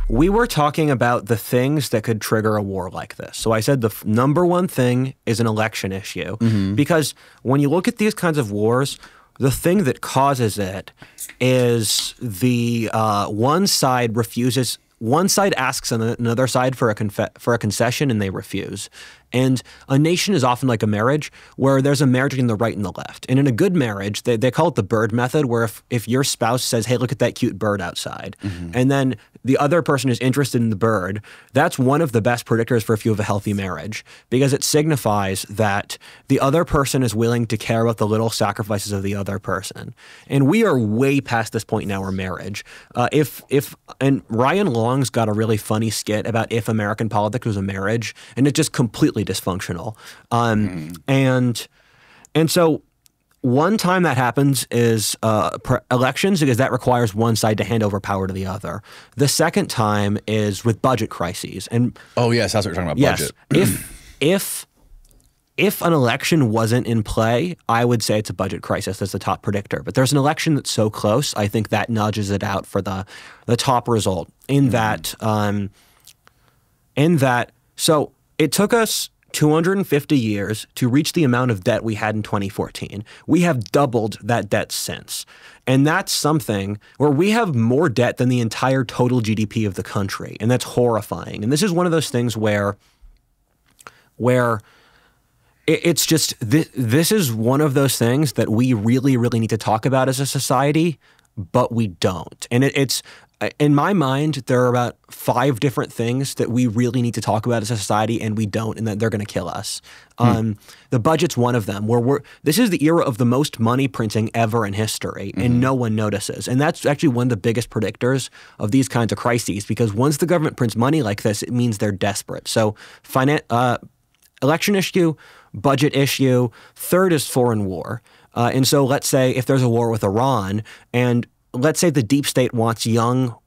we were talking about the things that could trigger a war like this. So I said the number one thing is an election issue. Because when you look at these kinds of wars, the thing that causes it is the one side asks another side for a concession and they refuse. And a nation is often like a marriage where there's a marriage between the right and the left. And in a good marriage, they call it the bird method, where if your spouse says, hey, look at that cute bird outside, and then the other person is interested in the bird, that's one of the best predictors for if you have a healthy marriage, because it signifies that the other person is willing to care about the little sacrifices of the other person. And we are way past this point in our marriage. And Ryan Long's got a really funny skit about if American politics was a marriage, and it's just completely dysfunctional. And so one time that happens is elections, because that requires one side to hand over power to the other. The second time is with budget crises. And oh yes, that's what we're talking about. Budget. If an election wasn't in play, I would say it's a budget crisis. That's the top predictor. But there's an election that's so close, I think that nudges it out for the top result. So it took us 250 years to reach the amount of debt we had in 2014. We have doubled that debt since. And that's something where we have more debt than the entire total GDP of the country. And that's horrifying. And this is one of those things where it's just, this is one of those things that we really, really need to talk about as a society, but we don't. And it's, in my mind, there are about 5 different things that we really need to talk about as a society, and we don't, and that they're going to kill us. The budget's one of them, where this is the era of the most money printing ever in history, and no one notices. And that's actually one of the biggest predictors of these kinds of crises, because once the government prints money like this, it means they're desperate. So election issue, budget issue. Third is foreign war. And so let's say if there's a war with Iran, and let's say the deep state wants young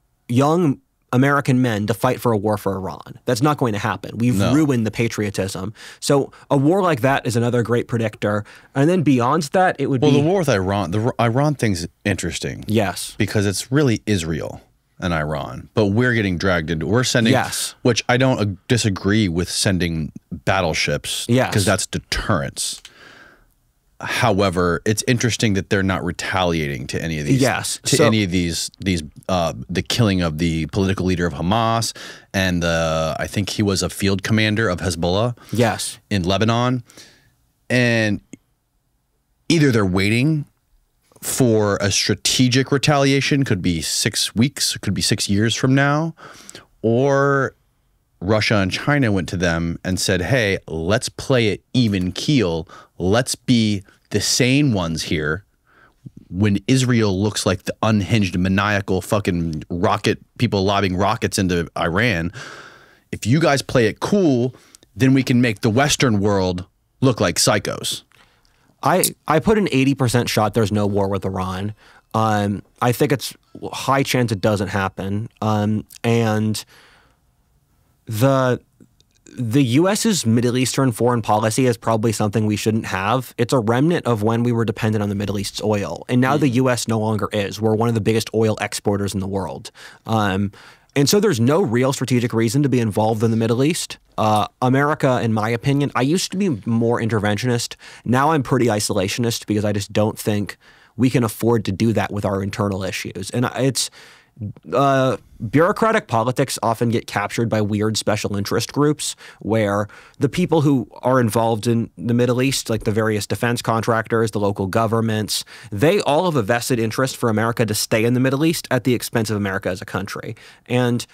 American men to fight for a war for Iran. That's not going to happen. We've ruined the patriotism. So a war like that is another great predictor. And then beyond that, it would be... Well, the war with Iran, the Iran thing's interesting. Yes. Because it's really Israel and Iran. But we're getting dragged into... We're sending... Yes. Which I don't disagree with sending battleships. Yes. Because that's deterrence. However, it's interesting that they're not retaliating to any of these. Yes. Any of these the killing of the political leader of Hamas, and I think he was a field commander of Hezbollah. Yes. In Lebanon, and either they're waiting for a strategic retaliation, could be 6 weeks, could be 6 years from now, or Russia and China went to them and said, hey, let's play it even keel. Let's be the sane ones here when Israel looks like the unhinged, maniacal fucking rocket people lobbing rockets into Iran. If you guys play it cool, then we can make the Western world look like psychos. I put an 80% shot there's no war with Iran. I think it's high chance it doesn't happen. And the U.S.'s Middle Eastern foreign policy is probably something we shouldn't have. It's a remnant of when we were dependent on the Middle East's oil. And now the U.S. no longer is. We're one of the biggest oil exporters in the world. And so there's no real strategic reason to be involved in the Middle East. America, in my opinion, I used to be more interventionist. Now I'm pretty isolationist because I just don't think we can afford to do that with our internal issues. And it's... bureaucratic politics often get captured by weird special interest groups where the people who are involved in the Middle East, like the various defense contractors, the local governments, they all have a vested interest for America to stay in the Middle East at the expense of America as a country. And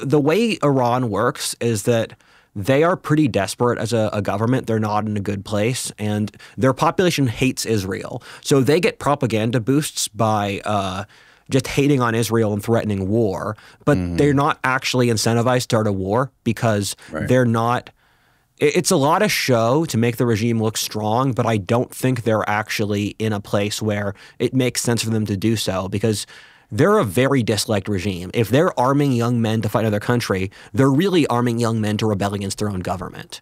the way Iran works is that they are pretty desperate as a government. They're not in a good place, and their population hates Israel. So they get propaganda boosts by just hating on Israel and threatening war, but they're not actually incentivized to start a war because they're not – it's a lot of show to make the regime look strong, but I don't think they're actually in a place where it makes sense for them to do so because they're a very disliked regime. If they're arming young men to fight another country, they're really arming young men to rebel against their own government.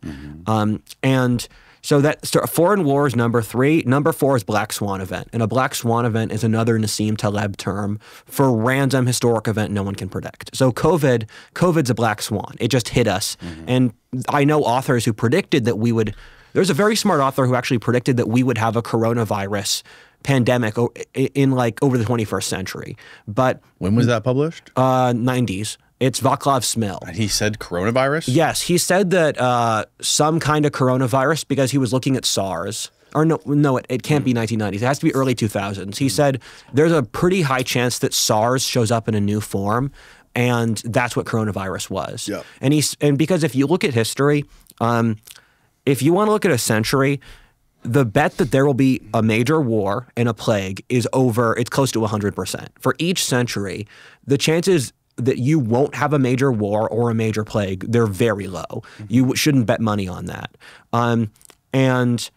And So foreign war is number 3. Number 4 is Black Swan event. And a Black Swan event is another Nassim Taleb term for random historic event no one can predict. So COVID's a Black Swan. It just hit us. And I know authors who predicted that we would, there's a very smart author who actually predicted that we would have a coronavirus pandemic in like over the 21st century. But when was that published? 90s. It's Vaclav Smil. And he said coronavirus? Yes, he said that some kind of coronavirus, because he was looking at SARS. Or no, it can't be 1990s. It has to be early 2000s. He said there's a pretty high chance that SARS shows up in a new form, and that's what coronavirus was. Yep. And because if you look at history, if you want to look at a century, the bet that there will be a major war and a plague is it's close to 100%. For each century, the chances that you won't have a major war or a major plague, they're very low. You shouldn't bet money on that. And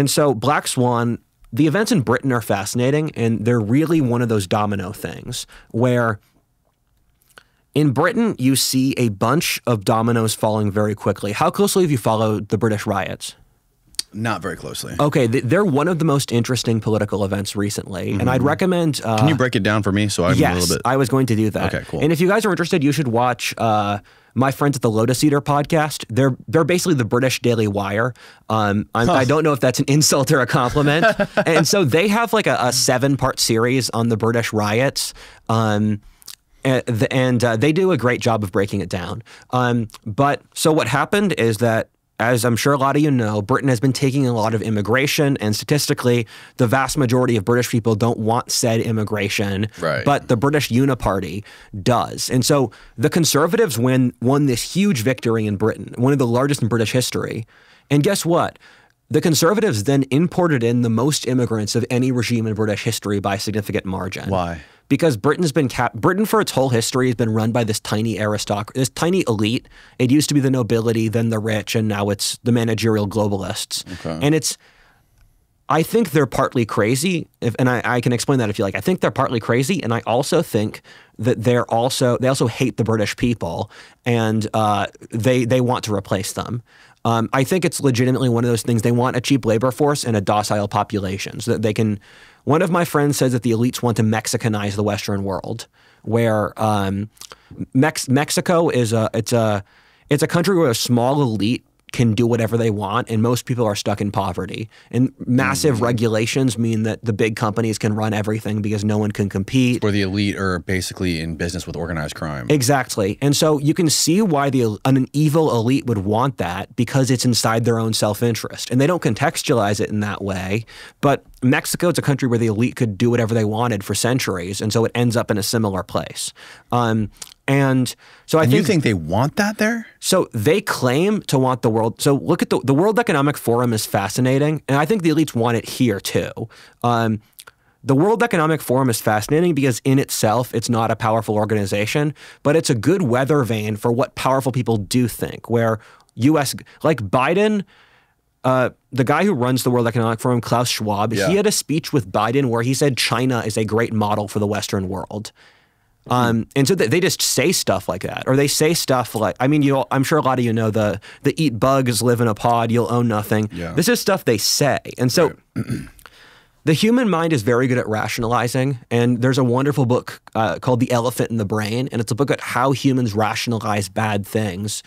so Black Swan, the events in Britain are fascinating, and they're really one of those domino things where in Britain you see a bunch of dominoes falling very quickly. How closely have you followed the British riots? Not very closely. Okay, they're one of the most interesting political events recently, and I'd recommend... Can you break it down for me so I'm a little bit... Yes, I was going to do that. Okay, cool. And if you guys are interested, you should watch my friends at the Lotus Eater podcast. They're basically the British Daily Wire. I don't know if that's an insult or a compliment. And so they have like a 7-part series on the British riots. And they do a great job of breaking it down. But so what happened is that, as I'm sure a lot of you know, Britain has been taking a lot of immigration, and statistically, the vast majority of British people don't want said immigration, right. But the British Uniparty does. And so the Conservatives won this huge victory in Britain, one of the largest in British history. And guess what? The Conservatives then imported in the most immigrants of any regime in British history by a significant margin. Why? Because Britain for its whole history has been run by this tiny aristocracy, this tiny elite. It used to be the nobility, then the rich, and now it's the managerial globalists. Okay. And I think they're partly crazy, and I can explain that if you like. I think they're partly crazy, and I also think that they also hate the British people, and they want to replace them. I think it's legitimately one of those things. They want a cheap labor force and a docile population so that they can. One of my friends says that the elites want to Mexicanize the Western world, where Mexico is it's a country where a small elite can do whatever they want, and most people are stuck in poverty. And massive regulations mean that the big companies can run everything because no one can compete. Where the elite are basically in business with organized crime. Exactly. And so you can see why an evil elite would want that, because it's inside their own self-interest. And they don't contextualize it in that way. But Mexico is a country where the elite could do whatever they wanted for centuries, and so it ends up in a similar place. And so I think you think they want that there? So they claim to want the world. So look at the World Economic Forum is fascinating, and I think the elites want it here too. The World Economic Forum is fascinating because in itself, it's not a powerful organization, but it's a good weather vane for what powerful people do think, where like Biden, the guy who runs the World Economic Forum, Klaus Schwab, he had a speech with Biden where he said China is a great model for the Western world. And so they just say stuff like that, or they say stuff like, I mean, I'm sure a lot of you know the eat bugs, live in a pod, you'll own nothing. Yeah. This is stuff they say. And so the human mind is very good at rationalizing. And there's a wonderful book called The Elephant in the Brain. And it's a book at how humans rationalize bad things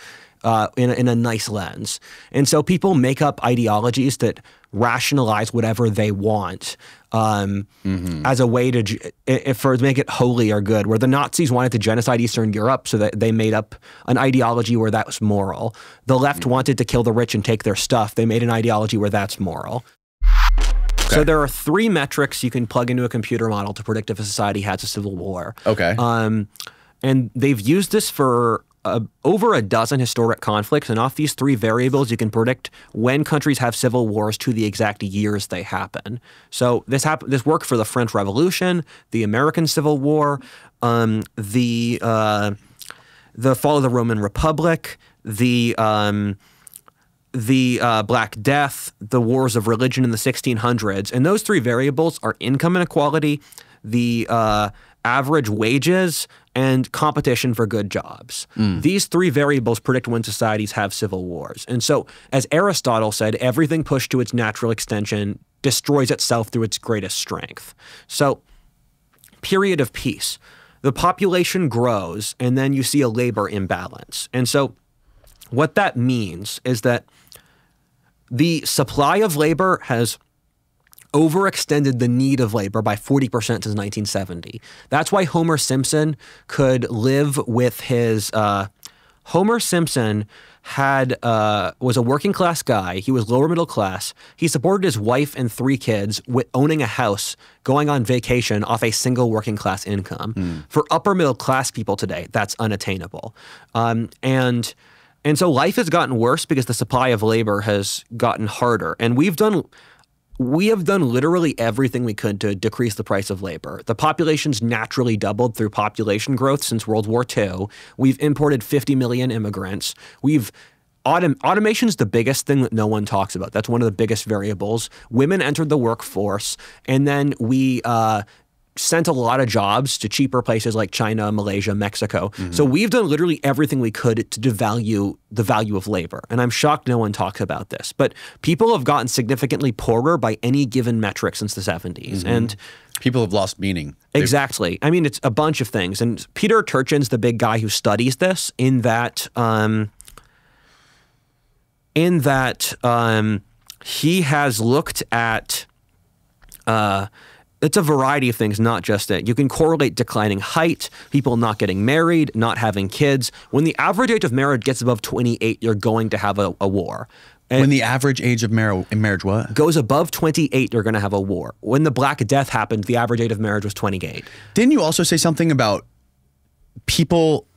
in a nice lens. And so people make up ideologies that rationalize whatever they want as a way to make it holy or good, where the Nazis wanted to genocide Eastern Europe, so that they made up an ideology where that was moral. The left wanted to kill the rich and take their stuff. They made an ideology where that's moral. Okay. So there are 3 metrics you can plug into a computer model to predict if a society has a civil war. Okay. And they've used this for over a dozen historic conflicts, and off these 3 variables, you can predict when countries have civil wars to the exact years they happen. So this worked for the French Revolution, the American Civil War, the fall of the Roman Republic, the Black Death, the wars of religion in the 1600s, and those 3 variables are income inequality, the average wages, and competition for good jobs. These three variables predict when societies have civil wars. And so, as Aristotle said, everything pushed to its natural extension destroys itself through its greatest strength. So, period of peace. The population grows, and then you see a labor imbalance. And so, what that means is that the supply of labor has overextended the need of labor by 40% since 1970. That's why Homer Simpson could live with his Homer Simpson was a working class guy. He was lower middle class. He supported his wife and 3 kids with owning a house, going on vacation off a single working class income. For upper middle class people today, that's unattainable. And so life has gotten worse because the supply of labor has gotten harder. And we have done literally everything we could to decrease the price of labor. The population's naturally doubled through population growth since World War II. We've imported 50 million immigrants. Automation's the biggest thing that no one talks about. That's one of the biggest variables. Women entered the workforce, and then we sent a lot of jobs to cheaper places like China, Malaysia, Mexico. So we've done literally everything we could to devalue the value of labor. And I'm shocked no one talks about this. But people have gotten significantly poorer by any given metric since the 70s. And people have lost meaning. Exactly. I mean, it's a bunch of things. And Peter Turchin's the big guy who studies this in that he has looked at it's a variety of things, not just it. You can correlate declining height, people not getting married, not having kids. When the average age of marriage gets above 28, you're going to have a war. And when the average age of marriage what? Goes above 28, you're going to have a war. When the Black Death happened, the average age of marriage was 28. Didn't you also say something about people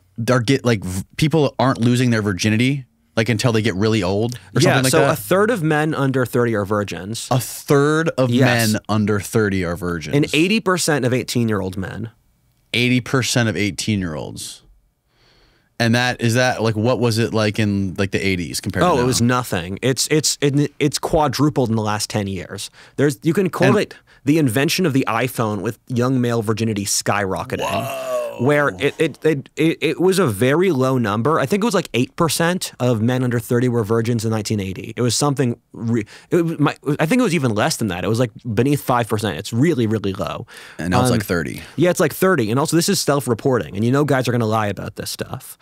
aren't losing their virginity? Like until they get really old or something like that? Yeah, so a third of men under 30 are virgins. A third of men under 30 are virgins. And 80% of 18-year-old men. 80% of 18-year-olds. And what was it like in like the 80s compared to now? Oh, it was nothing. It's quadrupled in the last 10 years. You can correlate the invention of the iPhone with young male virginity skyrocketing. Whoa. Where it was a very low number. I think it was like 8% of men under 30 were virgins in 1980. It was something. I think it was even less than that. It was like beneath 5%. It's really, really low. And now it's like 30. Yeah, it's like 30. And also, this is self-reporting, and guys are going to lie about this stuff.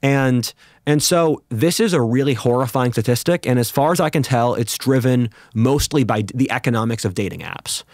And so this is a really horrifying statistic. And as far as I can tell, it's driven mostly by the economics of dating apps.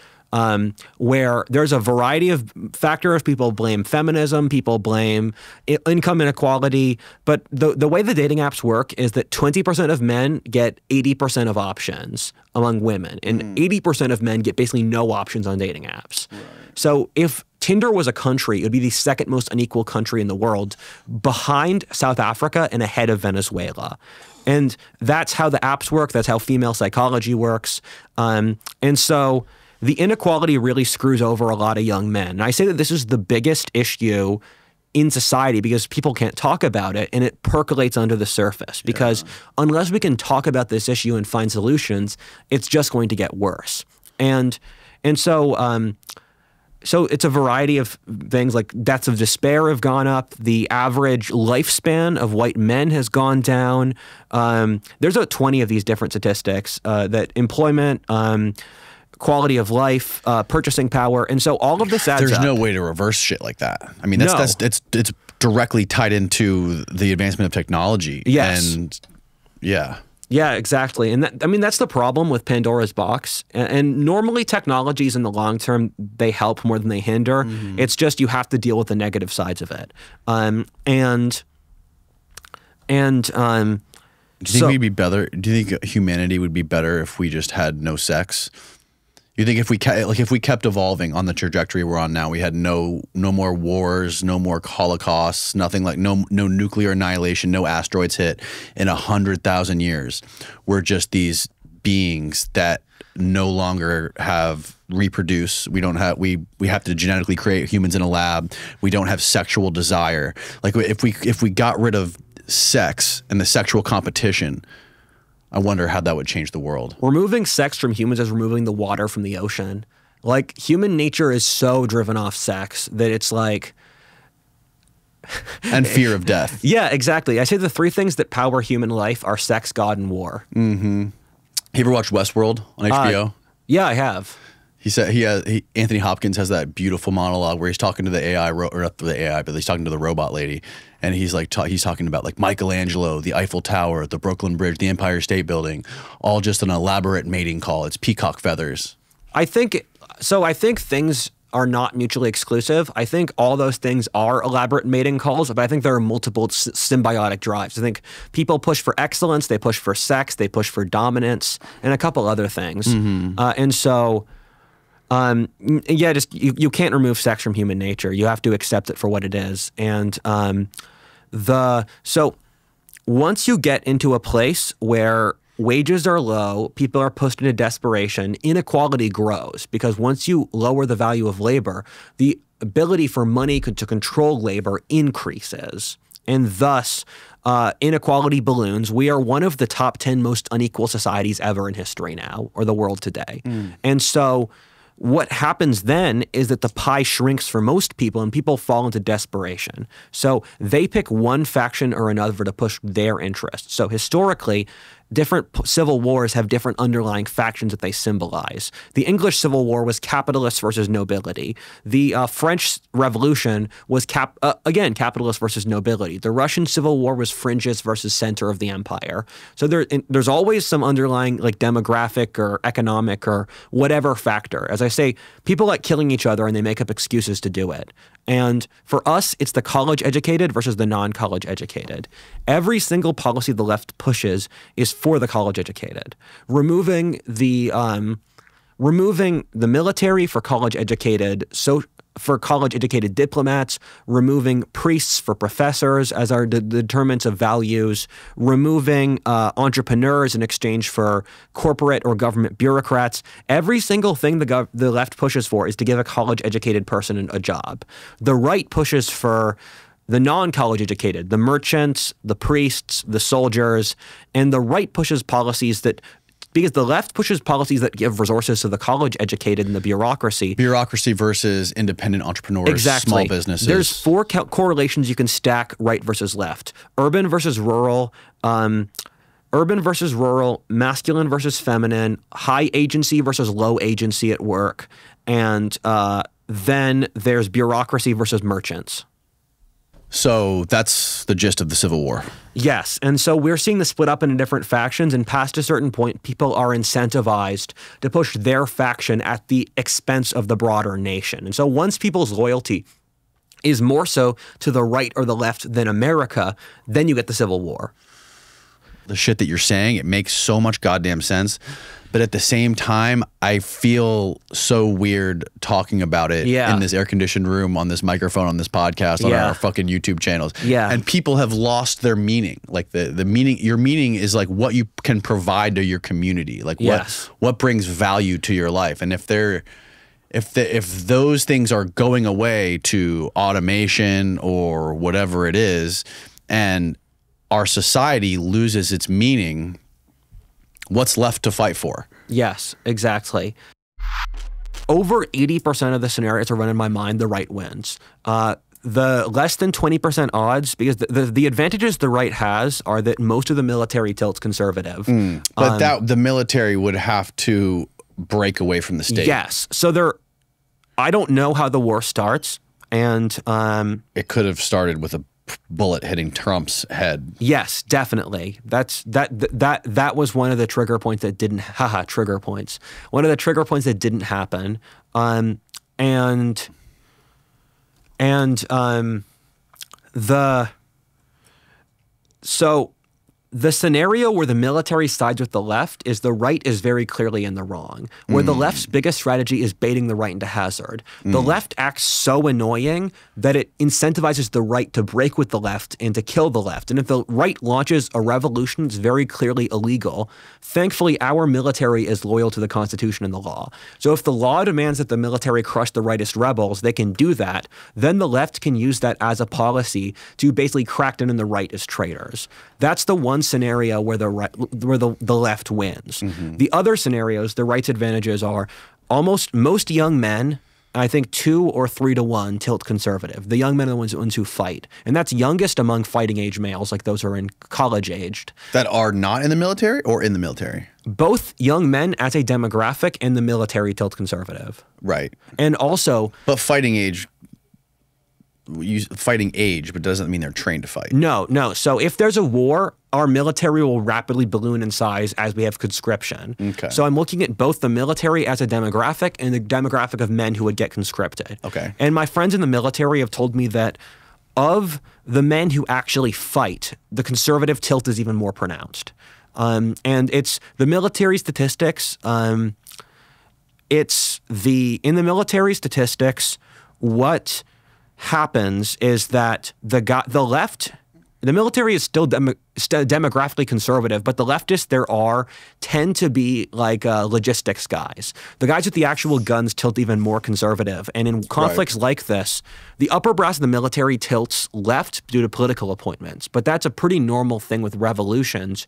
Where there's a variety of factors. People blame feminism, people blame income inequality, but the way the dating apps work is that 20% of men get 80% of options among women, and 80% of men get basically no options on dating apps. Right. So if Tinder was a country, it would be the second most unequal country in the world, behind South Africa and ahead of Venezuela. And that's how the apps work. That's how female psychology works. And so the inequality really screws over a lot of young men. And I say that this is the biggest issue in society because people can't talk about it, and it percolates under the surface. Because unless we can talk about this issue and find solutions, it's just going to get worse. And so it's a variety of things, like deaths of despair have gone up. The average lifespan of white men has gone down. There's 20 of these different statistics that employment, quality of life, purchasing power, and so all of this adds up. There's no way to reverse shit like that. I mean, it's directly tied into the advancement of technology. Yes. And yeah, exactly. And that's the problem with Pandora's box. And normally technologies in the long term, they help more than they hinder. It's just you have to deal with the negative sides of it. Do you think we'd be better? Do you think humanity would be better if we just had no sex? You think if we kept evolving on the trajectory we're on now, we had no more wars, no more holocausts, nothing like no nuclear annihilation, no asteroids hit in 100,000 years. We're just these beings that no longer reproduce. We have to genetically create humans in a lab. We don't have sexual desire. Like if we got rid of sex and the sexual competition, I wonder how that would change the world. Removing sex from humans is removing the water from the ocean. Like, human nature is so driven off sex that it's like... And fear of death. Yeah, exactly. I say the 3 things that power human life are sex, God, and war. Mm-hmm. You ever watch Westworld on HBO? Yeah, I have. He said Anthony Hopkins has that beautiful monologue where he's talking to the AI, or not the AI, but he's talking to the robot lady, and he's like he's talking about like Michelangelo, the Eiffel Tower, the Brooklyn Bridge, the Empire State Building, all just an elaborate mating call. It's peacock feathers. I think things are not mutually exclusive. I think all those things are elaborate mating calls, but I think there are multiple symbiotic drives. I think people push for excellence, they push for sex, they push for dominance, and a couple other things. And so, yeah, just you can't remove sex from human nature. You have to accept it for what it is. And so once you get into a place where wages are low, people are pushed into desperation, inequality grows, because once you lower the value of labor, the ability for money to control labor increases. And thus, inequality balloons. We are one of the top 10 most unequal societies ever in history now, or the world today. And so what happens then is that the pie shrinks for most people and people fall into desperation. So they pick one faction or another to push their interests. So historically, different civil wars have different underlying factions that they symbolize. The English Civil War was capitalists versus nobility. The French Revolution was, again, capitalists versus nobility. The Russian Civil War was fringes versus center of the empire. So there's always some underlying like demographic or economic or whatever factor. As I say, people like killing each other and they make up excuses to do it. And for us, it's the college-educated versus the non-college educated. Every single policy the left pushes is for the college-educated. Removing the military for college-educated, for college-educated diplomats, removing priests for professors as our determinants of values, removing entrepreneurs in exchange for corporate or government bureaucrats. Every single thing the left pushes for is to give a college-educated person a job. The right pushes for the non-college educated, the merchants, the priests, the soldiers, and the right pushes policies that because the left pushes policies that give resources to the college-educated and the bureaucracy. Bureaucracy versus independent entrepreneurs, small businesses. There's 4 correlations you can stack right versus left. Urban versus rural, masculine versus feminine, high agency versus low agency at work, and then there's bureaucracy versus merchants. So that's the gist of the Civil War. Yes. And so we're seeing the split up into different factions, and past a certain point, people are incentivized to push their faction at the expense of the broader nation. And so once people's loyalty is more so to the right or the left than America, then you get the Civil War. The shit that you're saying, it makes so much goddamn sense. But at the same time, I feel so weird talking about it in this air-conditioned room, on this microphone, on this podcast, on our fucking YouTube channels. Yeah. And people have lost their meaning. Like the meaning, your meaning is like what you can provide to your community. Like what brings value to your life. And if those things are going away to automation or whatever it is, and our society loses its meaning, what's left to fight for? Yes, exactly. Over 80% of the scenarios are run in my mind, the right wins. The less than 20% odds, because the advantages the right has are that most of the military tilts conservative. But the military would have to break away from the state. Yes. So I don't know how the war starts, and it could have started with a bullet hitting Trump's head. Yes, definitely. That was one of the trigger points that didn't trigger points. One of the trigger points that didn't happen. So the scenario where the military sides with the left is the right is very clearly in the wrong, where the left's biggest strategy is baiting the right into hazard. The left acts so annoying that it incentivizes the right to break with the left and to kill the left. And if the right launches a revolution, it's very clearly illegal. Thankfully, our military is loyal to the Constitution and the law. So if the law demands that the military crush the rightist rebels, they can do that. Then the left can use that as a policy to basically crack down on the right as traitors. That's the one scenario where the left wins. The other scenarios, the right's advantages are most young men, I think 2 or 3 to 1 tilt conservative. The young men are the ones who fight. And that's youngest among fighting age males, like those who are in college aged. That are not in the military or in the military? Both young men as a demographic and the military tilt conservative. Right. And also... But fighting age, but doesn't mean they're trained to fight. No. So if there's a war, our military will rapidly balloon in size as we have conscription. Okay. So I'm looking at both the military as a demographic and the demographic of men who would get conscripted. Okay. And my friends in the military have told me that of the men who actually fight, the conservative tilt is even more pronounced. And it's the military statistics. In the military statistics, what happens is that the left, the military is still demographically conservative, but the leftists tend to be like logistics guys. The guys with the actual guns tilt even more conservative. And in conflicts like this, the upper brass of the military tilts left due to political appointments. But that's a pretty normal thing with revolutions,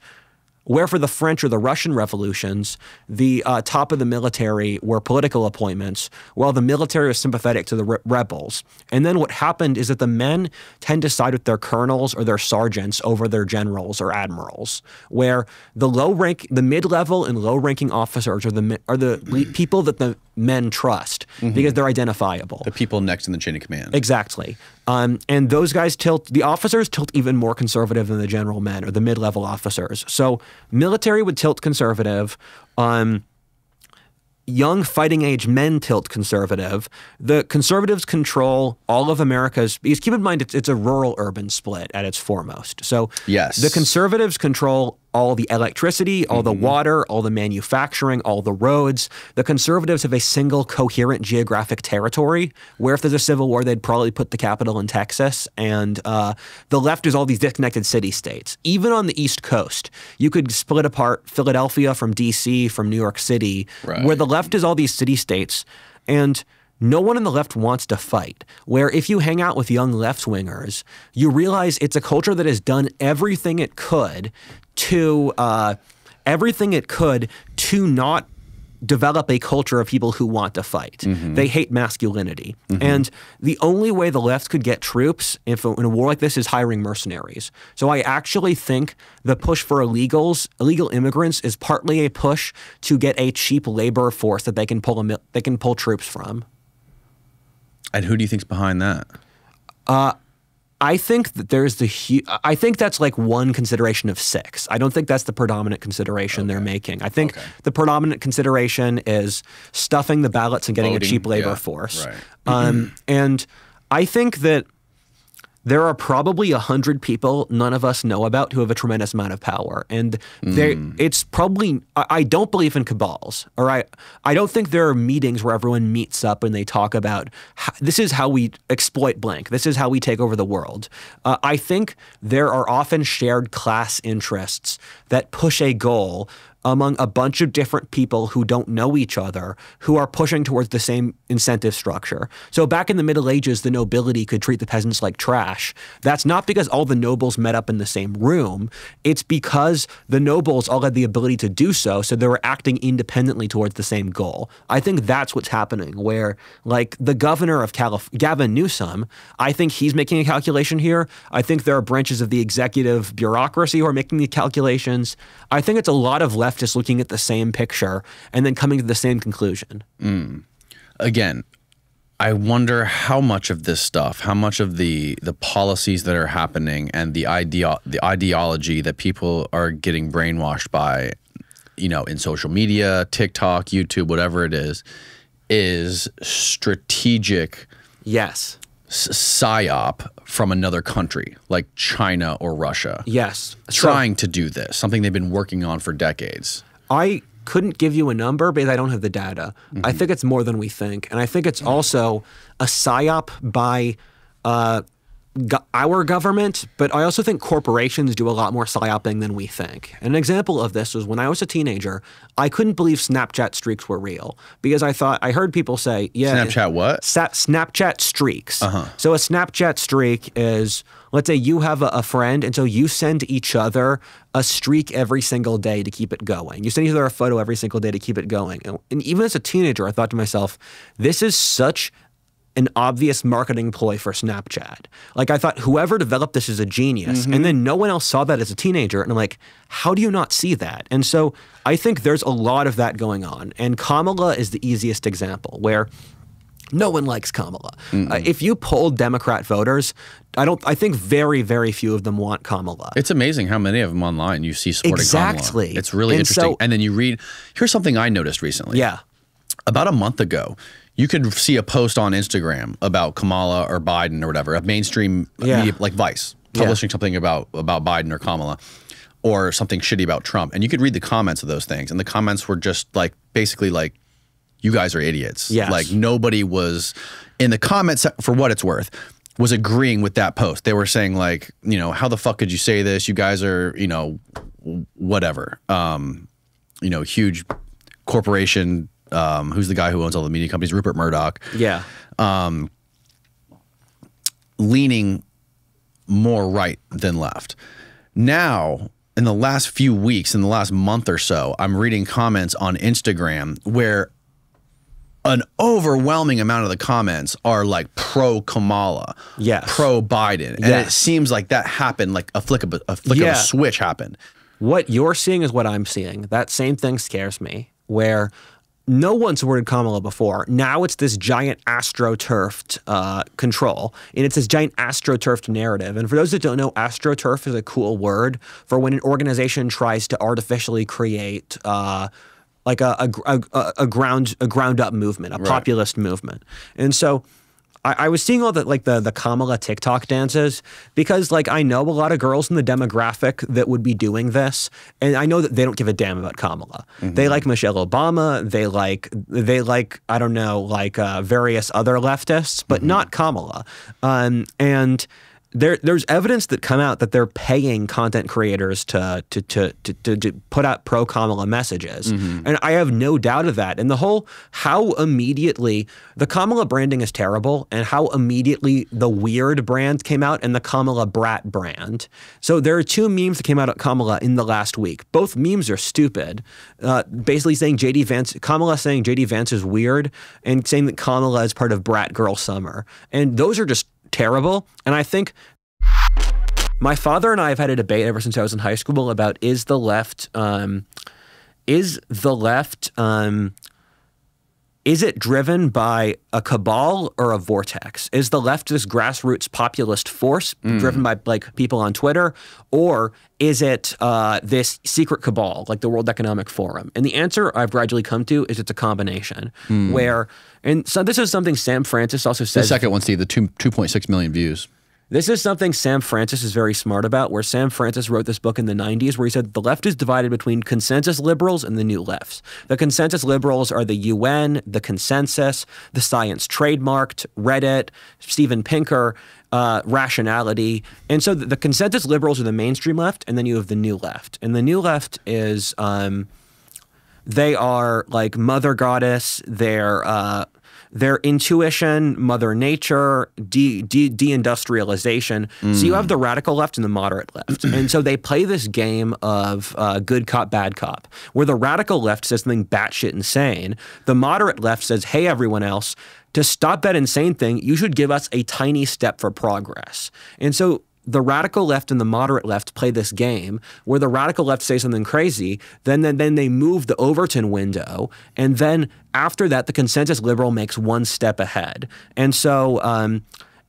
where for the French or the Russian revolutions, the top of the military were political appointments, while the military was sympathetic to the rebels. And then what happened is that the men tend to side with their colonels or their sergeants over their generals or admirals, where the mid-level and low-ranking officers are the people that the men trust because they're identifiable. The people next in the chain of command. Exactly. And those guys the officers tilt even more conservative than the general men or the mid-level officers. So military would tilt conservative. Young fighting age men tilt conservative. The conservatives control all of America's, because keep in mind it's a rural-urban split at its foremost. So yes, the conservatives control all the electricity, all the water, all the manufacturing, all the roads. The conservatives have a single coherent geographic territory where if there's a civil war, they'd probably put the capital in Texas. And the left is all these disconnected city-states. Even on the East Coast, you could split apart Philadelphia from D.C., from New York City, where the left is all these city-states. And no one on the left wants to fight, where if you hang out with young left-wingers, you realize it's a culture that has done everything it could to not develop a culture of people who want to fight. They hate masculinity. And the only way the left could get troops in a war like this is hiring mercenaries. So I actually think the push for illegal immigrants is partly a push to get a cheap labor force that they can pull troops from. And who do you think's behind that? I think that I think that's like one consideration of 6. I don't think that's the predominant consideration they're making. I think the predominant consideration is stuffing the ballots and getting a cheap labor force. Right. And I think that there are probably 100 people none of us know about who have a tremendous amount of power. And it's probably, I don't believe in cabals. Or I don't think there are meetings where everyone meets up and they talk about, this is how we exploit blank. This is how we take over the world. I think there are often shared class interests that push a goal among a bunch of different people who don't know each other, who are pushing towards the same incentive structure. So back in the Middle Ages, the nobility could treat the peasants like trash. That's not because all the nobles met up in the same room. It's because the nobles all had the ability to do so, so they were acting independently towards the same goal. I think that's what's happening, where like the governor of Gavin Newsom, I think he's making a calculation here. I think there are branches of the executive bureaucracy who are making the calculations. I think it's a lot of leftists looking at the same picture and then coming to the same conclusion. Again, I wonder how much of this stuff, how much of the policies that are happening and the ideology that people are getting brainwashed by, in social media, TikTok, YouTube, whatever it is strategic. Yes. PSYOP from another country like China or Russia. Yes. Trying to do this, something they've been working on for decades. I couldn't give you a number because I don't have the data. I think it's more than we think. And I think it's also a PSYOP by our government, but I also think corporations do a lot more psyoping than we think. And an example of this was when I was a teenager, I couldn't believe Snapchat streaks were real because I heard people say, yeah. Snapchat what? Snapchat streaks. So a Snapchat streak is, let's say you have a friend, and so you send each other a streak every single day to keep it going. You send each other a photo every single day to keep it going. And even as a teenager, I thought to myself, this is such an obvious marketing ploy for Snapchat. Like, I thought whoever developed this is a genius. And then no one else saw that as a teenager. And I'm like, how do you not see that? And so I think there's a lot of that going on. And Kamala is the easiest example where no one likes Kamala. If you polled Democrat voters, I think very, very few of them want Kamala. It's amazing how many of them online you see supporting Kamala. It's really interesting. And then you read, here's something I noticed recently. Yeah. About a month ago, you could see a post on Instagram about Kamala or Biden or whatever, a mainstream media like Vice, publishing something about Biden or Kamala, or something shitty about Trump. And you could read the comments of those things. And the comments were just like, basically like, you guys are idiots. Yes. Like, nobody was in the comments, for what it's worth, was agreeing with that post. They were saying like, you know, how the fuck could you say this? You guys are, you know, whatever. You know, huge corporation. Who's the guy who owns all the media companies? Rupert Murdoch. Yeah. Leaning more right than left. Now, in the last few weeks, in the last month or so, I'm reading comments on Instagram where an overwhelming amount of the comments are like pro Kamala, pro Biden, and it seems like that happened, like a flick of a switch happened. What you're seeing is what I'm seeing. That same thing scares me, where no one supported Kamala before. Now it's this giant astroturfed control, and it's this giant astroturfed narrative. And for those that don't know, astroturf is a cool word for when an organization tries to artificially create like a ground up movement, a populist movement. And so I was seeing all the Kamala TikTok dances because like I know a lot of girls in the demographic that would be doing this, and I know that they don't give a damn about Kamala. They like Michelle Obama. They like I don't know, like various other leftists, but not Kamala. And there's evidence that come out that they're paying content creators to put out pro Kamala messages, and I have no doubt of that. And the whole how immediately the Kamala branding is terrible, and how immediately the weird brand came out and the Kamala brat brand. So there are two memes that came out at Kamala in the last week. Both memes are stupid, basically saying Kamala saying JD Vance is weird, and saying that Kamala is part of Brat Girl Summer, and those are just terrible. And I think my father and I have had a debate ever since I was in high school about is the left is it driven by a cabal or a vortex? Is the left this grassroots populist force driven by like people on Twitter, or is it this secret cabal like the World Economic Forum? And the answer I've gradually come to is it's a combination. And so this is something Sam Francis also says. The second one, Steve, the 2.6 million views. This is something Sam Francis is very smart about, where Sam Francis wrote this book in the 90s where he said the left is divided between consensus liberals and the new lefts. The consensus liberals are the UN, the consensus, the science trademarked, Reddit, Steven Pinker, rationality. And so the consensus liberals are the mainstream left, and then you have the new left. And the new left is, they are like Mother Goddess, their intuition, Mother Nature, deindustrialization. So you have the radical left and the moderate left. And so they play this game of good cop, bad cop, where the radical left says something batshit insane. The moderate left says, hey, everyone else, to stop that insane thing, you should give us a tiny step for progress. And so the radical left and the moderate left play this game where the radical left say something crazy, then they move the Overton window, and then after that, the consensus liberal makes one step ahead. And so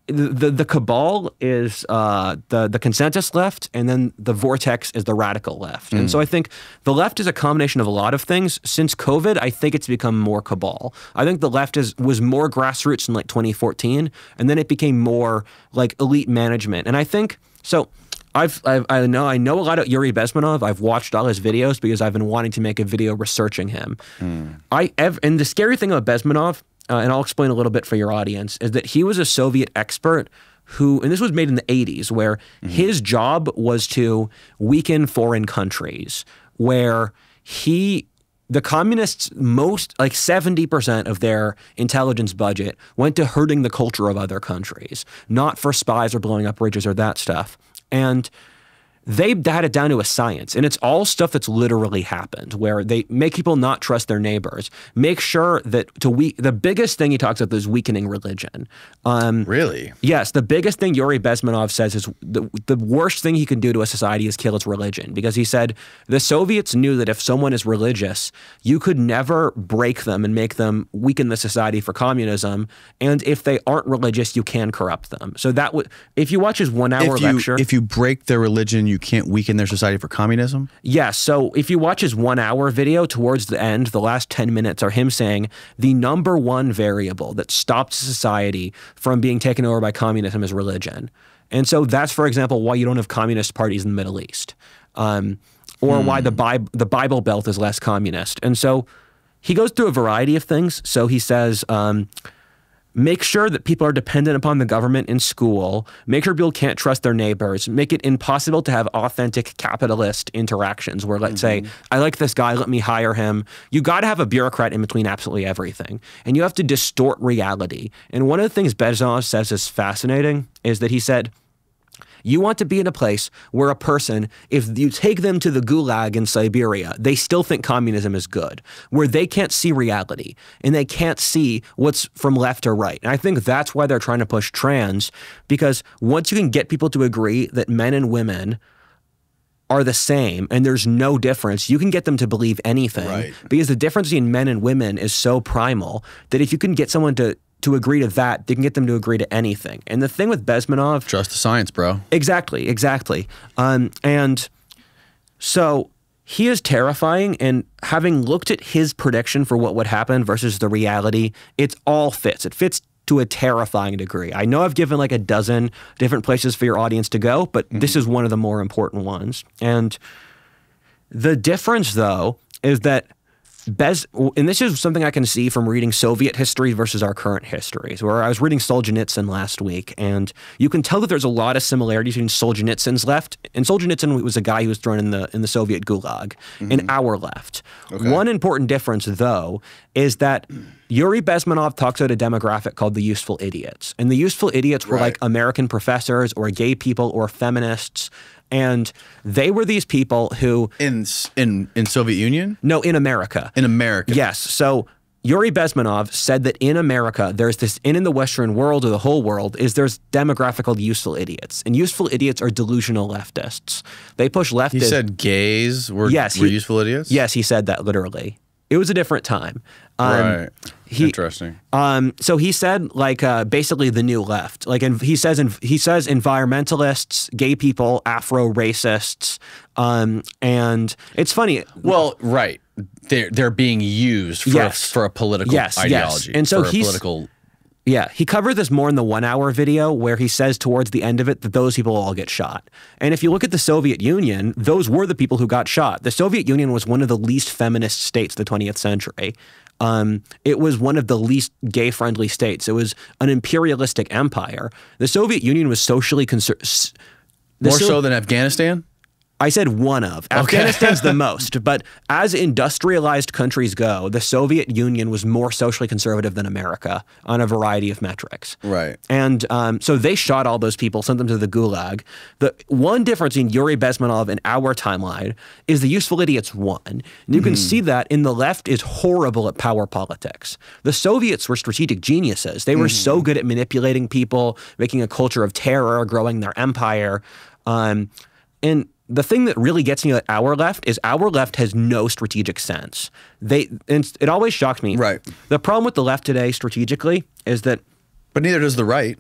the cabal is the consensus left, and then the vortex is the radical left. And so I think the left is a combination of a lot of things. Since COVID, I think it's become more cabal. I think the left was more grassroots in like 2014, and then it became more like elite management. And I think so. I know a lot of Yuri Bezmenov. I've watched all his videos because I've been wanting to make a video researching him. And the scary thing about Bezmenov, and I'll explain a little bit for your audience, is that he was a Soviet expert who, and this was made in the 80s, where his job was to weaken foreign countries, where the communists, like 70% of their intelligence budget went to hurting the culture of other countries, not for spies or blowing up bridges or that stuff. And they had it down to a science, and it's all stuff that's literally happened, where they make people not trust their neighbors, make sure that the biggest thing he talks about is weakening religion. Really? Yes, the biggest thing Yuri Bezmenov says is the worst thing he can do to a society is kill its religion, because he said the Soviets knew that if someone is religious, you could never break them and make them weaken the society for communism, and if they aren't religious, you can corrupt them. So that would, if you watch his 1 hour lecture, if you break their religion, you can't weaken their society for communism? Yes. So if you watch his 1 hour video, towards the end, the last 10 minutes are him saying the number one variable that stops society from being taken over by communism is religion. And so that's, for example, why you don't have communist parties in the Middle East, or why the Bible Belt is less communist. And so he goes through a variety of things. So he says, make sure that people are dependent upon the government in school. Make sure people can't trust their neighbors. Make it impossible to have authentic capitalist interactions where, let's say, I like this guy, let me hire him. You got to have a bureaucrat in between absolutely everything. And you have to distort reality. And one of the things Bezmenov says is fascinating is that he said, you want to be in a place where a person, if you take them to the gulag in Siberia, they still think communism is good, where they can't see reality and they can't see what's from left or right. And I think that's why they're trying to push trans, because once you can get people to agree that men and women are the same and there's no difference, you can get them to believe anything. Right. Because the difference between men and women is so primal that if you can get someone to agree to that, they can get them to agree to anything. And the thing with Bezmenov... Trust the science, bro. Exactly. And so he is terrifying, and having looked at his prediction for what would happen versus the reality, it all fits. It fits to a terrifying degree. I know I've given like a dozen different places for your audience to go, but this is one of the more important ones. And the difference, though, is that and this is something I can see from reading Soviet history versus our current histories, where I was reading Solzhenitsyn last week, and you can tell that there's a lot of similarities between Solzhenitsyn's left, and Solzhenitsyn was a guy who was thrown in the Soviet gulag, and our left. Okay. One important difference, though, is that Yuri Bezmenov talks about a demographic called the useful idiots, and the useful idiots were like American professors or gay people or feminists. And they were these people who... In Soviet Union? No, in America. In America. Yes. So Yuri Bezmenov said that in America, there's this, and in the Western world or the whole world, there's demographic called useful idiots. And useful idiots are delusional leftists. They push leftists... He said gays were useful idiots? Yes, he said that literally. It was a different time. Right. Interesting. So he said, like, basically the new left. Like, and he says environmentalists, gay people, Afro racists, and it's funny. Well, right. They're being used for a political ideology. Yes. And so he covered this more in the 1 hour video, where he says towards the end of it that those people all get shot. And if you look at the Soviet Union, those were the people who got shot. The Soviet Union was one of the least feminist states of the 20th century. It was one of the least gay-friendly states. It was an imperialistic empire. The Soviet Union was socially conservative. More so than Afghanistan? I said one of. Okay. Afghanistan's the most. But as industrialized countries go, the Soviet Union was more socially conservative than America on a variety of metrics. Right. And so they shot all those people, sent them to the gulag. The one difference in Yuri Bezmenov and our timeline is the useful idiots won. And you can see that in the left is horrible at power politics. The Soviets were strategic geniuses. They were so good at manipulating people, making a culture of terror, growing their empire. And the thing that really gets me at our left is our left has no strategic sense. And it always shocks me. Right. The problem with the left today strategically is that... But neither does the right.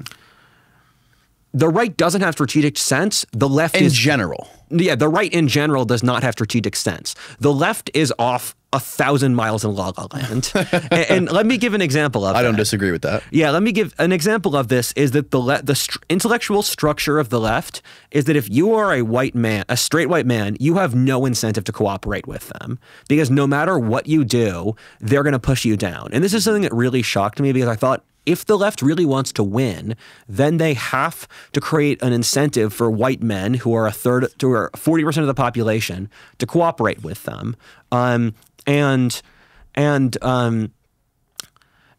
The right doesn't have strategic sense. The left in general. Yeah, the right in general does not have strategic sense. The left is off 1,000 miles in La La Land. and let me give an example of that. I don't disagree with that. Yeah, let me give an example of this is that the intellectual structure of the left is that if you are a white man, a straight white man, you have no incentive to cooperate with them, because no matter what you do, they're going to push you down. And this is something that really shocked me, because I thought if the left really wants to win, then they have to create an incentive for white men who are 40% of the population to cooperate with them.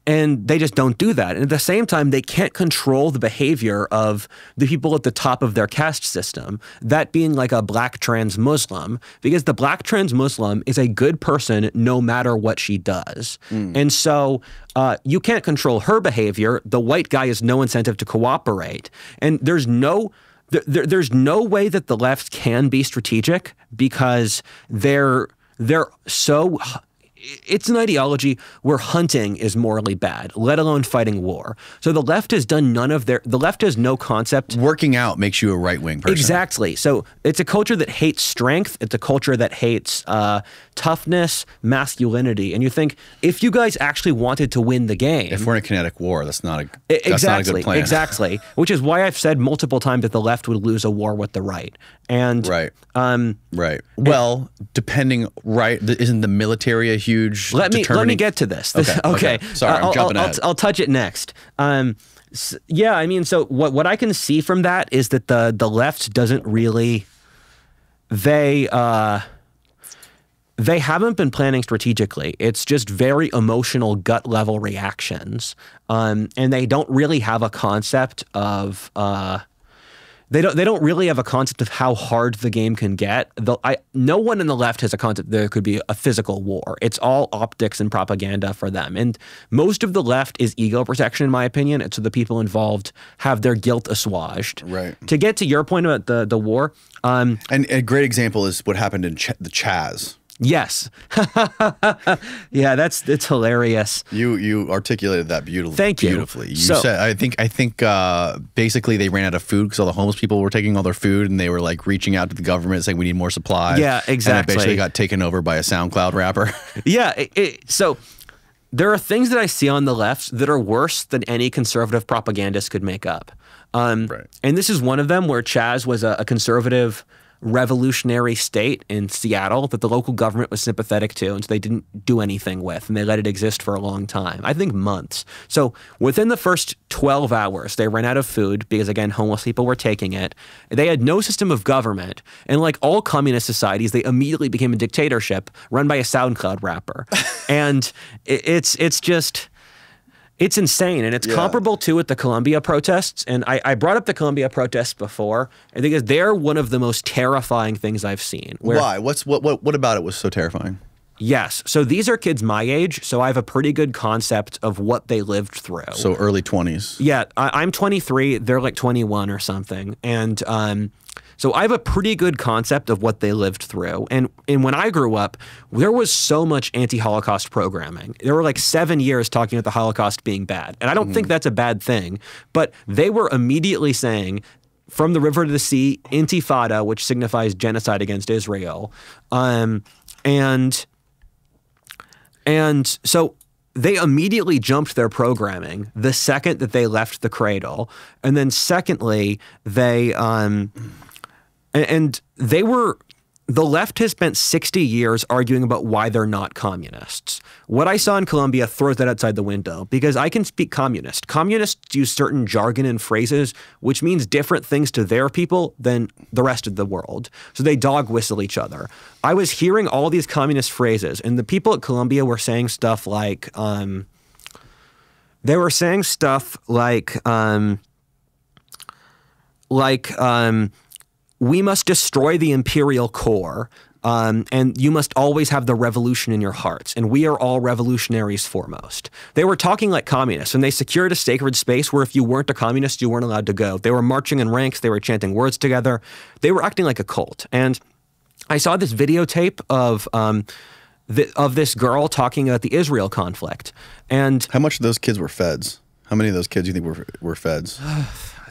And they just don't do that. And at the same time, they can't control the behavior of the people at the top of their caste system, that being like a black trans Muslim, because the black trans Muslim is a good person no matter what she does. And so you can't control her behavior. The white guy has no incentive to cooperate. And there's no way that the left can be strategic because they're so... It's an ideology where hunting is morally bad, let alone fighting war. So the left has done the left has no concept. Working out makes you a right-wing person. Exactly. So it's a culture that hates strength. It's a culture that hates toughness, masculinity. And you think, if you guys actually wanted to win the game. If we're in a kinetic war, that's not a good plan. Exactly. Which is why I've said multiple times that the left would lose a war with the right. And right. Well, depending, isn't the military a huge let me get to this. Okay. Sorry, I'm jumping ahead. I'll touch it next. Yeah, I mean, so what I can see from that is that the left doesn't really they haven't been planning strategically. It's just very emotional, gut level reactions, and they don't really have a concept of. They don't really have a concept of how hard the game can get. No one in the left has a concept there could be a physical war. It's all optics and propaganda for them. And most of the left is ego protection, in my opinion. And so the people involved have their guilt assuaged. Right. To get to your point about the war. And a great example is what happened in the Chaz. Yes. Yeah, it's hilarious. You articulated that beautifully. Thank you. Beautifully. You said I think basically they ran out of food because all the homeless people were taking all their food and they were like reaching out to the government saying we need more supplies. Yeah, exactly. And it basically got taken over by a SoundCloud rapper. Yeah. So there are things that I see on the left that are worse than any conservative propagandist could make up. Right. And this is one of them where Chaz was a conservative revolutionary state in Seattle that the local government was sympathetic to, and so they didn't do anything with, and they let it exist for a long time. I think months. So within the first 12 hours, they ran out of food because, again, homeless people were taking it. They had no system of government, and like all communist societies, they immediately became a dictatorship run by a SoundCloud rapper. And it's just... It's insane, and it's comparable to with the Columbia protests. And I brought up the Columbia protests before, I think they're one of the most terrifying things I've seen. Why? What about it was so terrifying? Yes. So these are kids my age, so I have a pretty good concept of what they lived through. So early 20s. Yeah, I'm 23. They're like 21 or something. And so I have a pretty good concept of what they lived through. And when I grew up, there was so much anti-Holocaust programming. There were like 7 years talking about the Holocaust being bad. And I don't think that's a bad thing. But they were immediately saying, from the river to the sea, intifada, which signifies genocide against Israel. And so they immediately jumped their programming the second that they left the cradle. And then secondly, the left has spent 60 years arguing about why they're not communists. What I saw in Colombia throws that outside the window because I can speak communist. Communists use certain jargon and phrases, which means different things to their people than the rest of the world. So they dog whistle each other. I was hearing all these communist phrases, and the people at Colombia were saying stuff like, we must destroy the imperial core, and you must always have the revolution in your hearts, and we are all revolutionaries foremost. They were talking like communists, and they secured a sacred space where if you weren't a communist, you weren't allowed to go. They were marching in ranks. They were chanting words together. They were acting like a cult. And I saw this videotape of this girl talking about the Israel conflict. And how much of those kids were feds? How many of those kids do you think were feds?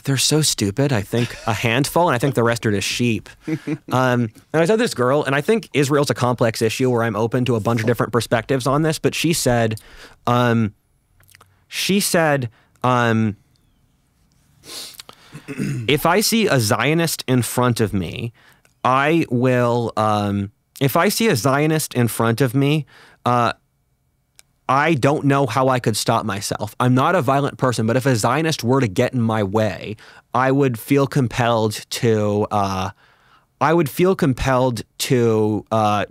They're so stupid. I think a handful, and I think the rest are just sheep. And I saw this girl, and I think Israel's a complex issue where I'm open to a bunch of different perspectives on this, but she said, if I see a Zionist in front of me, I will, I don't know how I could stop myself. I'm not a violent person, but if a Zionist were to get in my way, I would feel compelled to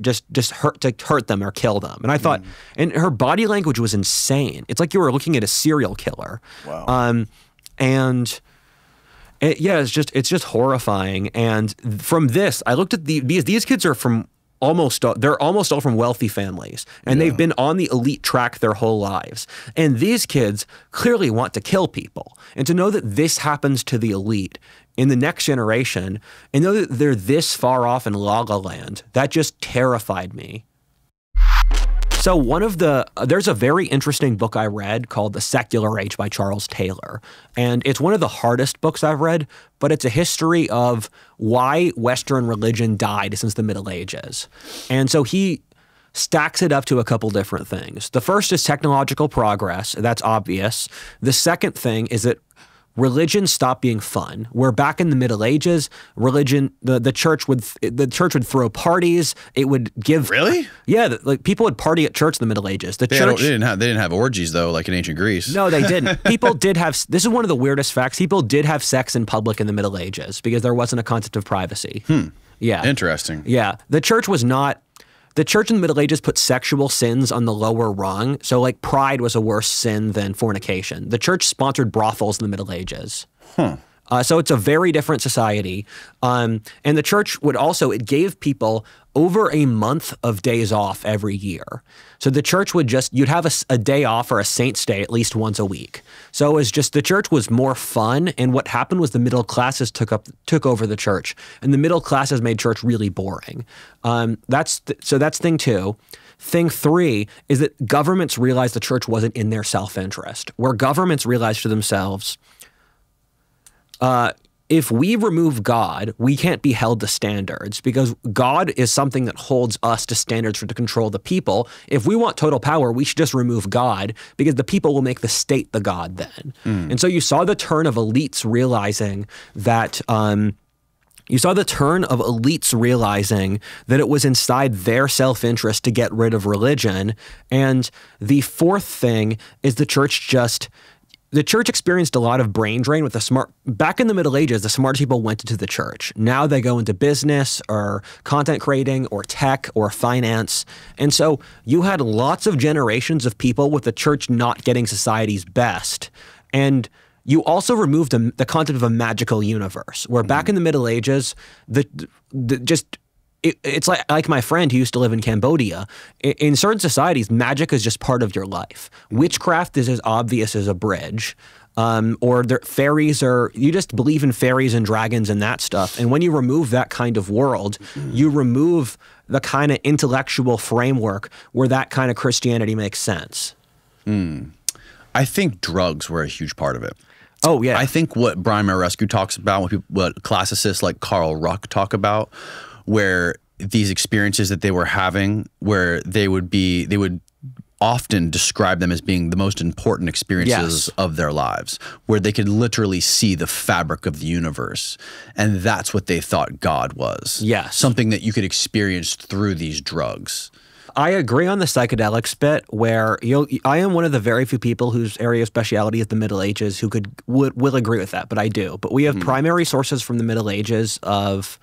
just hurt them or kill them. And I thought, and her body language was insane. It's like you were looking at a serial killer. Wow. It's just horrifying. And from this, I looked at these kids are from they're almost all from wealthy families, and they've been on the elite track their whole lives. And these kids clearly want to kill people. And to know that this happens to the elite in the next generation, and know that they're this far off in La La Land, that just terrified me. So there's a very interesting book I read called The Secular Age by Charles Taylor. And it's one of the hardest books I've read, but it's a history of why Western religion died since the Middle Ages. And so he stacks it up to a couple different things. The first is technological progress. That's obvious. The second thing is that religion stopped being fun. Where back in the Middle Ages, religion, the church would throw parties. It would give like people would party at church in the Middle Ages. They didn't have orgies though, like in ancient Greece. No, they didn't. People did have. This is one of the weirdest facts. People did have sex in public in the Middle Ages because there wasn't a concept of privacy. Yeah, interesting. Yeah, the church was not. The church in the Middle Ages put sexual sins on the lower rung. So like pride was a worse sin than fornication. The church sponsored brothels in the Middle Ages. So it's a very different society. And the church would also, it gave people over a month of days off every year. So the church would you'd have a day off or a saint's day at least once a week. So it was just, the church was more fun. And what happened was the middle classes took over the church, and the middle classes made church really boring. That's thing two. Thing three is that governments realized the church wasn't in their self-interest, where governments realized to themselves, if we remove God, we can't be held to standards, because God is something that holds us to standards to control the people. If we want total power, we should just remove God, because the people will make the state the God then. And so you saw the turn of elites realizing that it was inside their self-interest to get rid of religion. And the fourth thing is the church experienced a lot of brain drain with back in the Middle Ages, the smart people went into the church. Now they go into business or content creating or tech or finance. And so you had lots of generations of people with the church not getting society's best. And you also removed the concept of a magical universe, where back in the Middle Ages, it's like my friend who used to live in Cambodia. In certain societies, magic is just part of your life. Witchcraft is as obvious as a bridge. Fairies you just believe in fairies and dragons and that stuff. And when you remove that kind of world, you remove the kind of intellectual framework where that kind of Christianity makes sense. I think drugs were a huge part of it. Oh, yeah. I think what Brian Marescu talks about, what classicists like Carl Ruck talk about, where these experiences that they were having, where they would often describe them as being the most important experiences of their lives, where they could literally see the fabric of the universe. And that's what they thought God was. Yes. Something that you could experience through these drugs. I agree on the psychedelics bit, where I am one of the very few people whose area of speciality is the Middle Ages who will agree with that, but I do. But we have primary sources from the Middle Ages of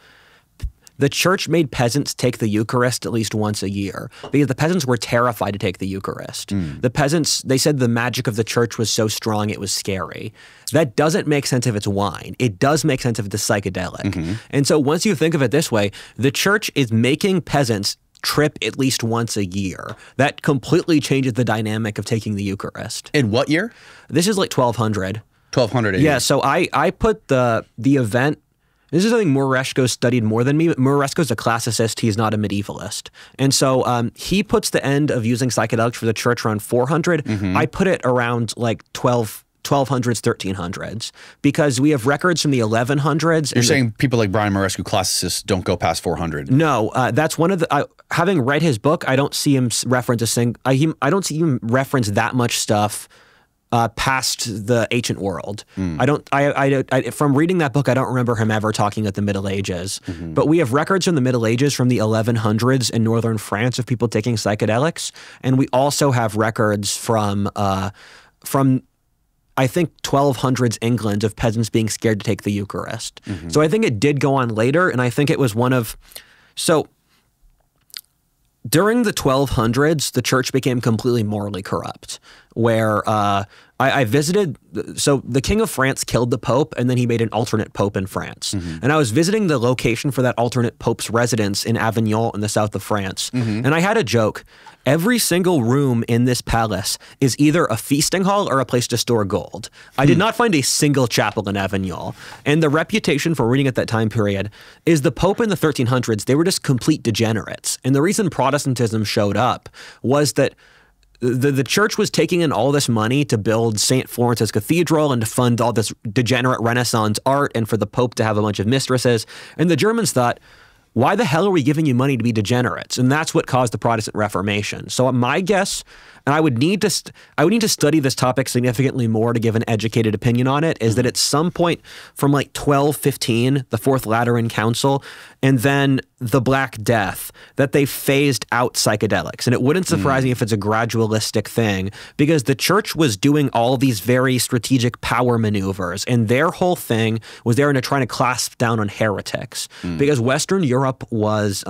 the church made peasants take the Eucharist at least once a year, because the peasants were terrified to take the Eucharist. The peasants, they said the magic of the church was so strong it was scary. That doesn't make sense if it's wine. It does make sense if it's psychedelic. And so once you think of it this way, the church is making peasants trip at least once a year. That completely changes the dynamic of taking the Eucharist. In what year? This is like 1200. 1200 AD. Yeah, so I put the event. This is something Moresco studied more than me. Moresco's a classicist. He's not a medievalist. And so he puts the end of using psychedelics for the church around 400. I put it around like 1200s, 1300s, because we have records from the 1100s. You're saying people like Brian Marescu, classicists, don't go past 400? No, that's one of the. Having read his book, I don't see him reference I don't see him reference that much stuff past the ancient world. From reading that book, I don't remember him ever talking about the Middle Ages. But we have records from the Middle Ages from the 1100s in northern France of people taking psychedelics, and we also have records from I think 1200s England of peasants being scared to take the Eucharist. So I think it did go on later, and I think it was one of during the 1200s, the church became completely morally corrupt, where I visited, so the King of France killed the Pope, and then he made an alternate Pope in France. And I was visiting the location for that alternate Pope's residence in Avignon in the south of France. And I had a joke. Every single room in this palace is either a feasting hall or a place to store gold. I did not find a single chapel in Avignon. And the reputation for reading at that time period is the Pope in the 1300s, they were just complete degenerates. And the reason Protestantism showed up was that the church was taking in all this money to build St. Florence's Cathedral and to fund all this degenerate Renaissance art and for the Pope to have a bunch of mistresses. And the Germans thought, why the hell are we giving you money to be degenerates? And that's what caused the Protestant Reformation. So my guess, and I would need to study this topic significantly more to give an educated opinion on it, is that at some point from like 1215, the Fourth Lateran Council, and then the Black Death, that they phased out psychedelics. And it wouldn't surprise me if it's a gradualistic thing, because the church was doing all these very strategic power maneuvers, and their whole thing was they were trying to clasp down on heretics, because Western Europe was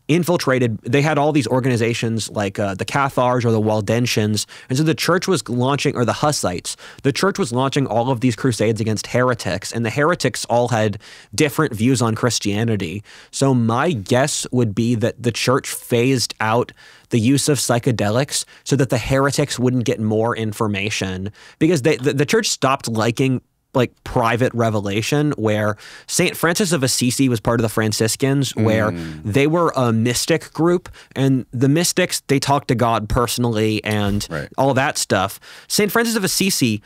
infiltrated. They had all these organizations like the Cathars or the Waldensians, and so the church was launching, or the Hussites, the church was launching all of these crusades against heretics, and the heretics all had different views on Christianity. So my guess would be that the church phased out the use of psychedelics so that the heretics wouldn't get more information, because the church stopped liking like private revelation, where St. Francis of Assisi was part of the Franciscans, where they were a mystic group, and the mystics, they talked to God personally and all that stuff. St. Francis of Assisi,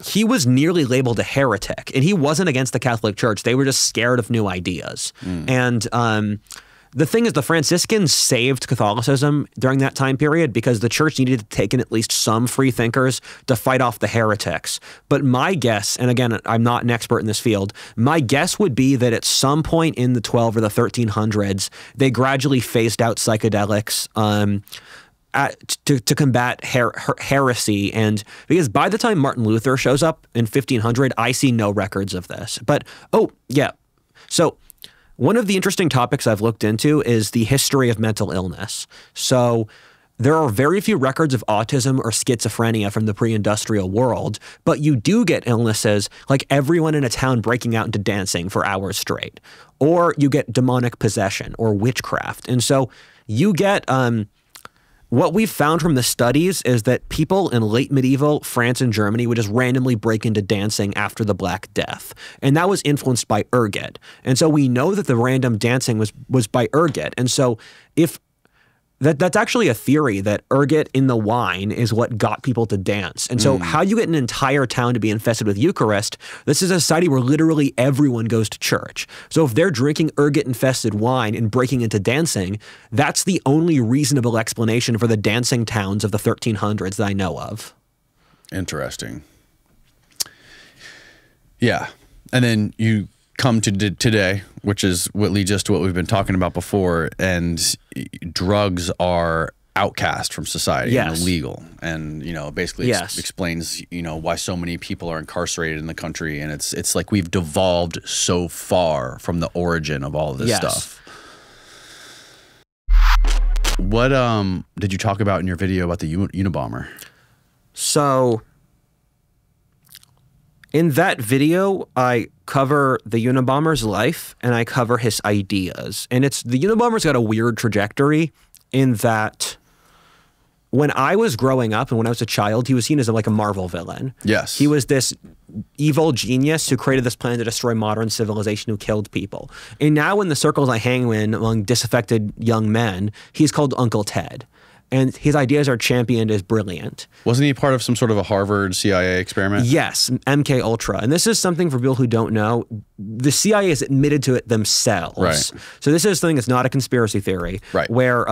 he was nearly labeled a heretic, and he wasn't against the Catholic Church. They were just scared of new ideas. And the thing is, the Franciscans saved Catholicism during that time period because the church needed to take in at least some free thinkers to fight off the heretics. But my guess, and again, I'm not an expert in this field, my guess would be that at some point in the 12 or the 1300s, they gradually phased out psychedelics to combat heresy. And because by the time Martin Luther shows up in 1500, I see no records of this. But, so one of the interesting topics I've looked into is the history of mental illness. So there are very few records of autism or schizophrenia from the pre-industrial world, but you do get illnesses like everyone in a town breaking out into dancing for hours straight, or you get demonic possession or witchcraft. And so you get what we've found from the studies is that people in late medieval France and Germany would just randomly break into dancing after the Black Death. And that was influenced by ergot. And so we know that the random dancing was by ergot. And so if that's actually a theory, that ergot in the wine is what got people to dance. And so how you get an entire town to be infested with Eucharist, this is a society where literally everyone goes to church. So if they're drinking ergot-infested wine and breaking into dancing, that's the only reasonable explanation for the dancing towns of the 1300s that I know of. Interesting. Yeah. And then you come to today, which is what leads us to what we've been talking about before, and drugs are outcast from society and illegal, and basically explains why so many people are incarcerated in the country, and it's like we've devolved so far from the origin of all of this stuff. What did you talk about in your video about the Unabomber? So in that video, I cover the Unabomber's life and I cover his ideas. And the Unabomber's got a weird trajectory in that when I was growing up and when I was a child, he was seen as like a Marvel villain. Yes. He was this evil genius who created this plan to destroy modern civilization, who killed people. And now in the circles I hang in among disaffected young men, he's called Uncle Ted. And his ideas are championed as brilliant. Wasn't he part of some sort of a Harvard CIA experiment? Yes, MK Ultra. And this is something for people who don't know. The CIA has admitted to it themselves. Right. So this is something that's not a conspiracy theory. Right. Where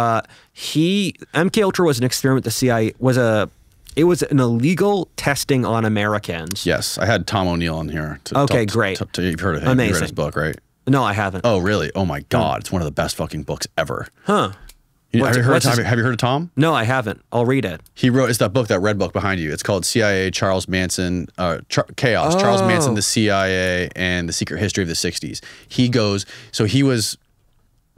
MK Ultra was an experiment. The CIA was a it was an illegal testing on Americans. Yes, I had Tom O'Neill on here. Okay, great. You've heard of him. Amazing. You read his book, right? No, I haven't. Oh, really? Oh my God, it's one of the best fucking books ever. Huh. Have you heard of Tom? No, I haven't. I'll read it. He wrote, it's that book, that red book behind you. It's called CIA, Charles Manson, Chaos, Charles Manson, the CIA, and the Secret History of the 60s. He goes, so he was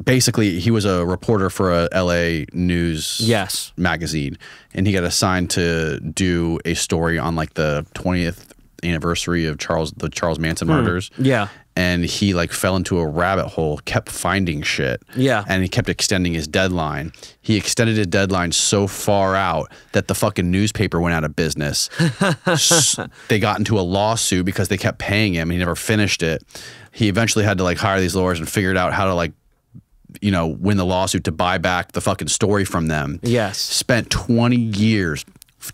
a reporter for a LA news magazine, and he got assigned to do a story on like the 20th anniversary of the Charles Manson murders. Yeah. And he like fell into a rabbit hole, kept finding shit. Yeah. And he kept extending his deadline. He extended his deadline so far out that the fucking newspaper went out of business. They got into a lawsuit because they kept paying him. He never finished it. He eventually had to like hire these lawyers and figured out how to like, you know, win the lawsuit to buy back the fucking story from them. Yes. Spent 20 years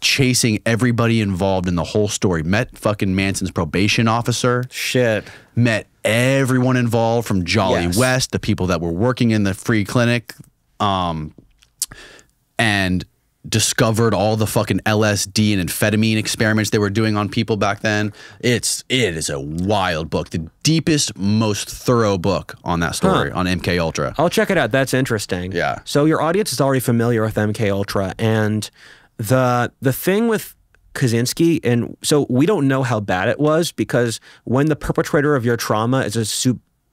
chasing everybody involved in the whole story. Met fucking Manson's probation officer. Shit. Met everyone involved from Jolly West, the people that were working in the free clinic, and discovered all the fucking LSD and amphetamine experiments they were doing on people back then. It is a wild book. The deepest, most thorough book on that story, on MK Ultra. I'll check it out. That's interesting. Yeah. So your audience is already familiar with MK Ultra, and the thing with Kaczynski, and so we don't know how bad it was, because when the perpetrator of your trauma is a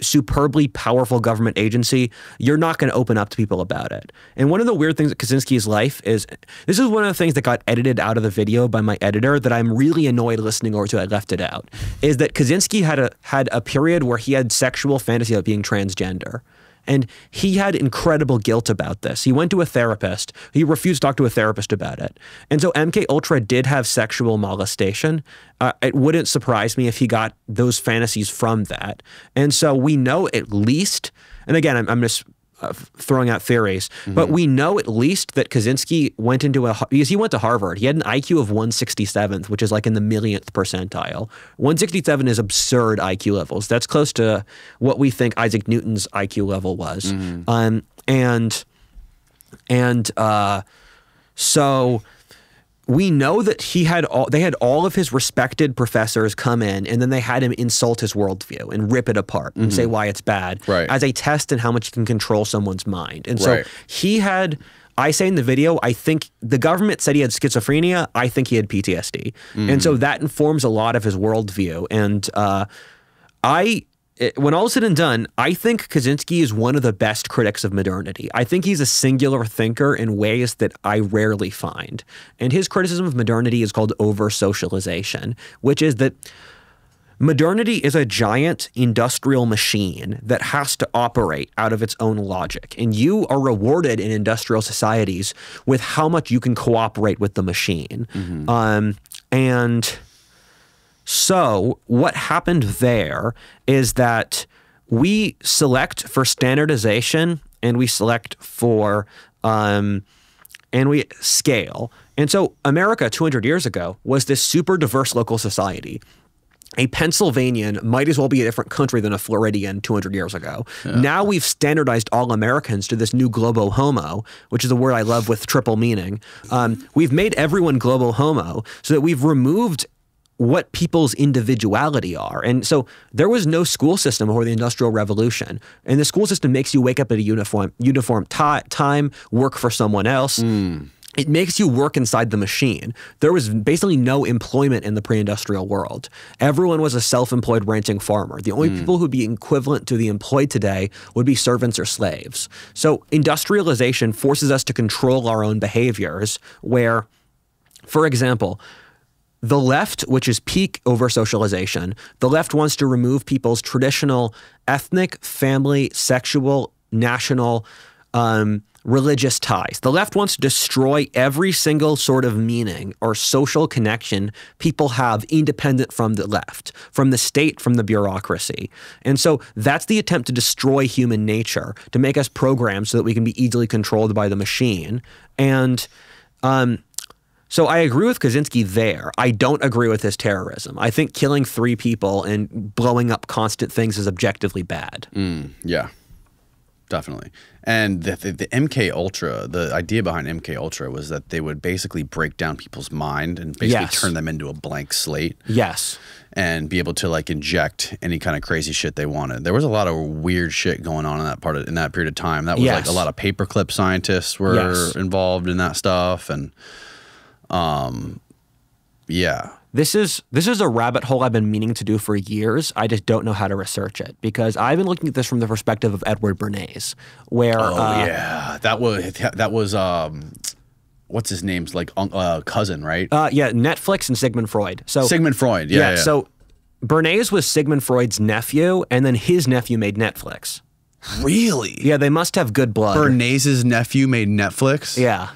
superbly powerful government agency, you're not going to open up to people about it. And one of the weird things at Kaczynski's life is, this is one of the things that got edited out of the video by my editor that I'm really annoyed listening over to. I left it out. Is that Kaczynski had a period where he had sexual fantasy about being transgender. And he had incredible guilt about this. He went to a therapist. He refused to talk to a therapist about it. And so MK Ultra did have sexual molestation. It wouldn't surprise me if he got those fantasies from that. And so we know at least, and again, I'm just throwing out theories, but we know at least that Kaczynski went into because he went to Harvard. He had an IQ of 167th, which is like in the millionth percentile. 167 is absurd IQ levels. That's close to what we think Isaac Newton's IQ level was. So we know that they had all of his respected professors come in, and then they had him insult his worldview and rip it apart and say why it's bad as a test in how much you can control someone's mind. And so he had, I say in the video, I think the government said he had schizophrenia. I think he had PTSD. And so that informs a lot of his worldview. And when all is said and done, I think Kaczynski is one of the best critics of modernity. I think he's a singular thinker in ways that I rarely find. And his criticism of modernity is called over-socialization, which is that modernity is a giant industrial machine that has to operate out of its own logic. And you are rewarded in industrial societies with how much you can cooperate with the machine. So what happened there is that we select for standardization, and we select for, and we scale. And so America 200 years ago was this super diverse local society. A Pennsylvanian might as well be a different country than a Floridian 200 years ago. Now we've standardized all Americans to this new globo homo, which is a word I love with triple meaning. We've made everyone globo homo so that we've removed what people's individuality are. And so there was no school system before the Industrial Revolution. And the school system makes you wake up at a uniform time, work for someone else. It makes you work inside the machine. There was basically no employment in the pre-industrial world. Everyone was a self-employed ranching farmer. The only people who'd be equivalent to the employed today would be servants or slaves. So industrialization forces us to control our own behaviors where, for example, the left, which is peak over-socialization, the left wants to remove people's traditional ethnic, family, sexual, national, religious ties. The left wants to destroy every single sort of meaning or social connection people have independent from the left, from the state, from the bureaucracy. And so that's the attempt to destroy human nature, to make us programmed so that we can be easily controlled by the machine. And so I agree with Kaczynski there. I don't agree with his terrorism. I think killing 3 people and blowing up constant things is objectively bad. Yeah. definitely. And the MK Ultra, the idea behind MK Ultra was that they would basically break down people's mind and basically turn them into a blank slate. Yes. And be able to like inject any kind of crazy shit they wanted. There was a lot of weird shit going on in that in that period of time. That was like a lot of paperclip scientists were involved in that stuff, and yeah. This is a rabbit hole I've been meaning to do for years. I just don't know how to research it because I've been looking at this from the perspective of Edward Bernays, where that was what's his name's like cousin, right? Yeah, Netflix and Sigmund Freud. So Sigmund Freud, yeah. So Bernays was Sigmund Freud's nephew, and then his nephew made Netflix. Really? Yeah, they must have good blood. Bernays' nephew made Netflix? Yeah.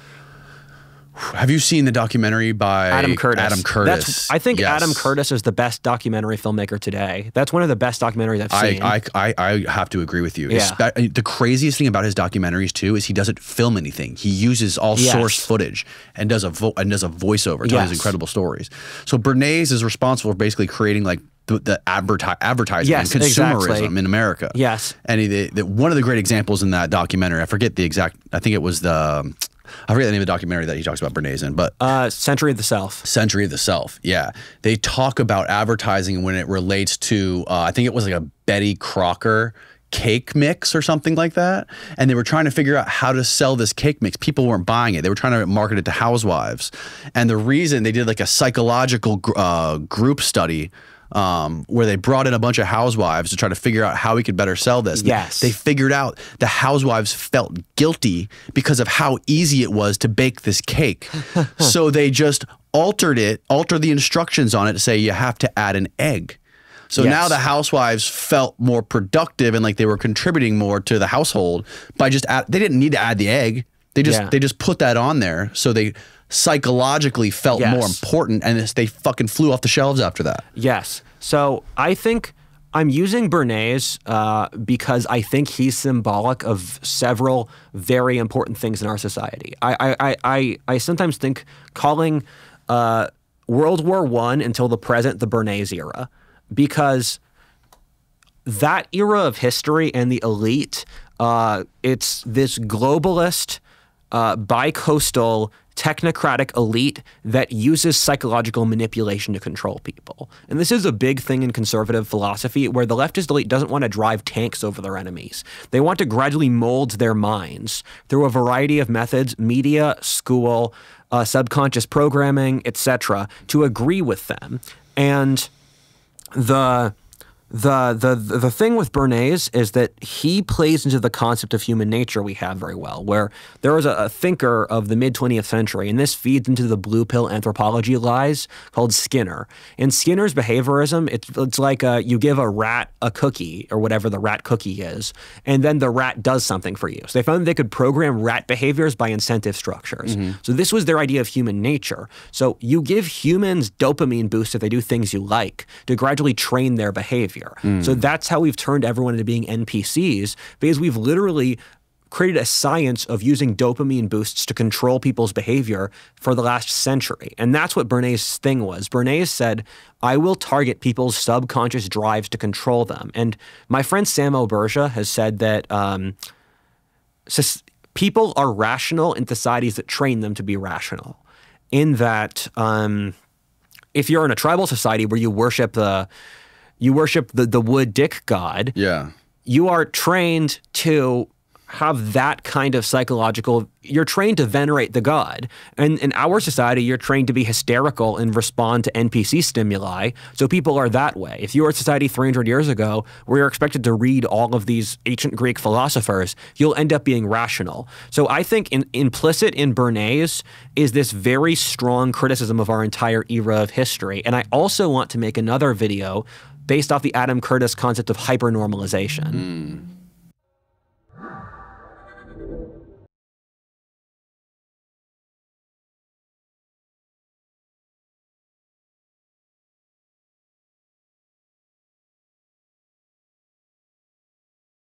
Have you seen the documentary by Adam Curtis? Adam Curtis. I think Adam Curtis is the best documentary filmmaker today. That's one of the best documentaries I've seen. I have to agree with you. Yeah. The craziest thing about his documentaries too is he doesn't film anything. He uses all source footage and does a voiceover, telling his incredible stories. So Bernays is responsible for basically creating like the advertising and consumerism in America. Yes. And one of the great examples in that documentary, I forget the exact, I think it was I forget the name of the documentary that he talks about Bernays in, but Century of the Self. Century of the Self, yeah. They talk about advertising when it relates to, I think it was like a Betty Crocker cake mix or something like that. And they were trying to figure out how to sell this cake mix. People weren't buying it. They were trying to market it to housewives. And the reason they did like a psychological group study where they brought in a bunch of housewives to try to figure out how we could better sell this. Yes. They figured out the housewives felt guilty because of how easy it was to bake this cake. So they just altered the instructions on it to say you have to add an egg. So now the housewives felt more productive and like they were contributing more to the household by just they didn't need to add the egg. They just put that on there, so they psychologically felt more important, and they fucking flew off the shelves after that. Yes. So I think I'm using Bernays because I think he's symbolic of several very important things in our society. I sometimes think calling World War I until the present the Bernays era, because that era of history and the elite, it's this globalist, bi-coastal, technocratic elite that uses psychological manipulation to control people. And this is a big thing in conservative philosophy, where the leftist elite doesn't want to drive tanks over their enemies. They want to gradually mold their minds through a variety of methods, media, school, subconscious programming, etc., to agree with them. And the thing with Bernays is that he plays into the concept of human nature we have very well, where there was a thinker of the mid-20th century, and this feeds into the blue pill anthropology lies, called Skinner. In Skinner's behaviorism, it's like you give a rat a cookie, or whatever the rat cookie is, and then the rat does something for you. So they found they could program rat behaviors by incentive structures. So this was their idea of human nature. So you give humans dopamine boosts if they do things you like to gradually train their behavior. So that's how we've turned everyone into being NPCs, because we've literally created a science of using dopamine boosts to control people's behavior for the last century. And that's what Bernays' thing was. Bernays said, I will target people's subconscious drives to control them. And my friend Sam Obergia has said that people are rational in societies that train them to be rational. In that if you're in a tribal society where you worship the wood dick god, you are trained to have that kind of psychological, you're trained to venerate the god. And in our society, you're trained to be hysterical and respond to NPC stimuli. So people are that way. If you were a society 300 years ago where you're expected to read all of these ancient Greek philosophers, you'll end up being rational. So I think implicit in Bernays is this very strong criticism of our entire era of history. And I also want to make another video based off the Adam Curtis concept of hypernormalization.